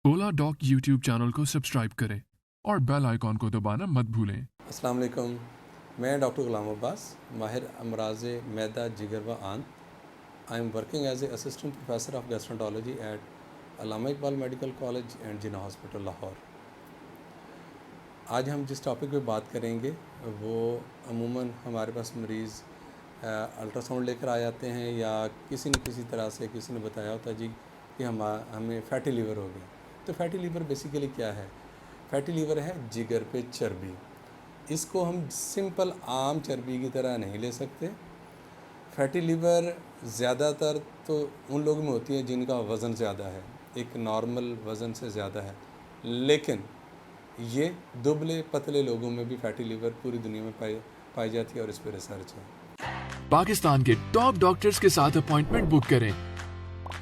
ओला dock YouTube channel को subscribe करें और बेल आइकॉन को दबाना मत भूलें। अस्सलाम वालेकुम, मैं डॉक्टर गुलाम अब्बास, माहिर अमराज मैदा जिगर व आंत। I am working as a assistant professor of gastroenterology at Allama Iqbal medical college and Jinnah hospital Lahore. आज हम जिस टॉपिक पे बात करेंगे वो अमूमन हमारे पास मरीज़ अल्ट्रासाउंड लेकर आ जाते हैं या किसी न किसी तरह से किसी ने बताया होता है जी कि हमें फैटी लीवर हो गया। तो फैटी लीवर बेसिकली क्या है? फैटी लीवर है जिगर पे चर्बी। इसको हम सिंपल आम चर्बी की तरह नहीं ले सकते। फैटी लीवर ज़्यादातर तो उन लोगों में होती है जिनका वज़न ज़्यादा है, एक नॉर्मल वज़न से ज़्यादा है, लेकिन ये दुबले पतले लोगों में भी फैटी लीवर पूरी दुनिया में पाई जाती है और इस पर रिसर्च है। पाकिस्तान के टॉप डॉक्टर्स के साथ अपॉइंटमेंट बुक करें,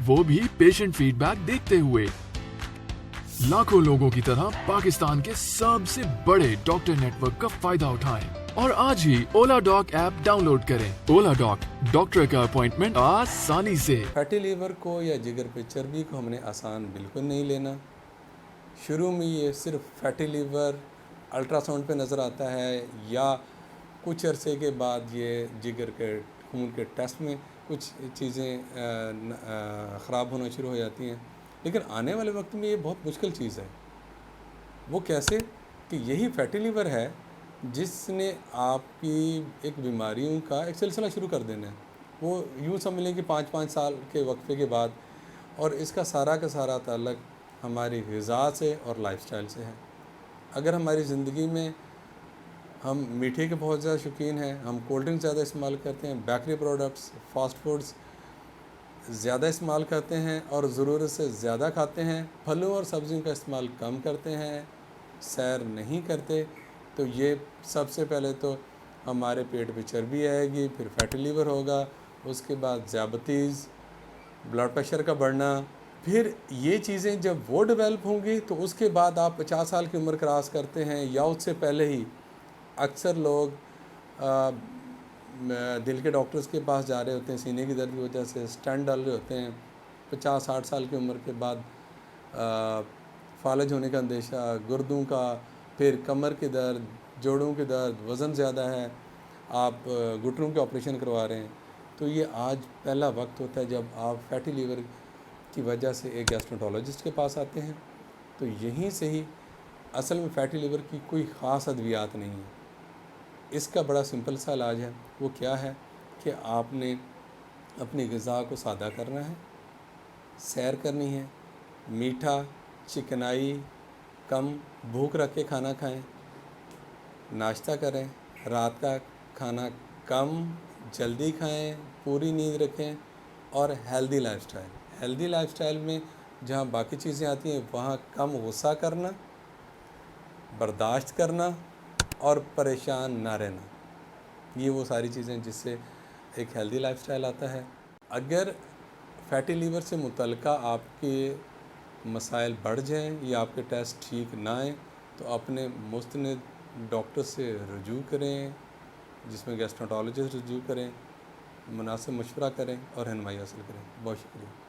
वो भी पेशेंट फीडबैक देखते हुए। लाखों लोगों की तरह पाकिस्तान के सबसे बड़े डॉक्टर नेटवर्क का फायदा उठाएं और आज ही ओला डॉक ऐप डाउनलोड करें। ओला डॉक, डॉक्टर का अपॉइंटमेंट आसानी से। फैटी लीवर को या जिगर पे चर्बी को हमने आसान बिल्कुल नहीं लेना। शुरू में ये सिर्फ फैटी लीवर अल्ट्रासाउंड पे नज़र आता है या कुछ अरसे के बाद ये जिगर के खून के टेस्ट में कुछ चीज़ें ख़राब होना शुरू हो जाती हैं, लेकिन आने वाले वक्त में ये बहुत मुश्किल चीज़ है। वो कैसे कि यही फैटी लीवर है जिसने आपकी एक बीमारियों का एक सिलसिला शुरू कर देना है। वो यूँ समझ लें कि 5-5 साल के वक्फे के बाद, और इसका सारा का सारा ताल्लुक हमारी ग़िज़ा से और लाइफस्टाइल से है। अगर हमारी ज़िंदगी में हम मीठे के बहुत ज़्यादा शौकीन हैं, हम कोल्ड ड्रिंक ज़्यादा इस्तेमाल करते हैं, बेकरी प्रोडक्ट्स, फास्ट फूड्स ज़्यादा इस्तेमाल करते हैं और ज़रूरत से ज़्यादा खाते हैं, फलों और सब्ज़ियों का इस्तेमाल कम करते हैं, सैर नहीं करते, तो ये सबसे पहले तो हमारे पेट पे चर्बी आएगी, फिर फैटी लीवर होगा, उसके बाद ज़ियाबतीज़, ब्लड प्रेशर का बढ़ना। फिर ये चीज़ें जब वो डेवलप होंगी तो उसके बाद आप 50 साल की उम्र क्रॉस करते हैं या उससे पहले ही अक्सर लोग दिल के डॉक्टर्स के पास जा रहे होते हैं, सीने की दर्द की वजह से स्टेंट डाल रहे होते हैं। 50-60 साल की उम्र के बाद फालज होने का अंदेशा, गुर्दों का, फिर कमर की दर्द, जोड़ों की दर्द, वज़न ज़्यादा है, आप घुटनों के ऑपरेशन करवा रहे हैं। तो ये आज पहला वक्त होता है जब आप फैटी लीवर की वजह से एक गैस्ट्रोंटोलॉजिस्ट के पास आते हैं। तो यहीं से ही असल में फैटी लीवर की कोई ख़ास अद्वियात नहीं है। इसका बड़ा सिंपल सा इलाज है। वो क्या है कि आपने अपनी ग़िज़ा को सादा करना है, सैर करनी है, मीठा चिकनाई कम, भूख रख के खाना खाएं, नाश्ता करें, रात का खाना कम, जल्दी खाएं, पूरी नींद रखें और हेल्दी लाइफस्टाइल। हेल्दी लाइफस्टाइल में जहाँ बाकी चीज़ें आती हैं वहाँ कम गुस्सा करना, बर्दाश्त करना और परेशान ना रहना, ये वो सारी चीज़ें जिससे एक हेल्दी लाइफस्टाइल आता है। अगर फैटी लीवर से मुतल्लिक़ आपके मसाइल बढ़ जाएं या आपके टेस्ट ठीक ना आएँ तो अपने मुस्तनिद डॉक्टर से रुजू करें, जिसमें गैस्ट्रोंटोलॉजिस्ट रुजू करें, मुनासिब मशवरा करें और रहनुमाई हासिल करें। बहुत शुक्रिया।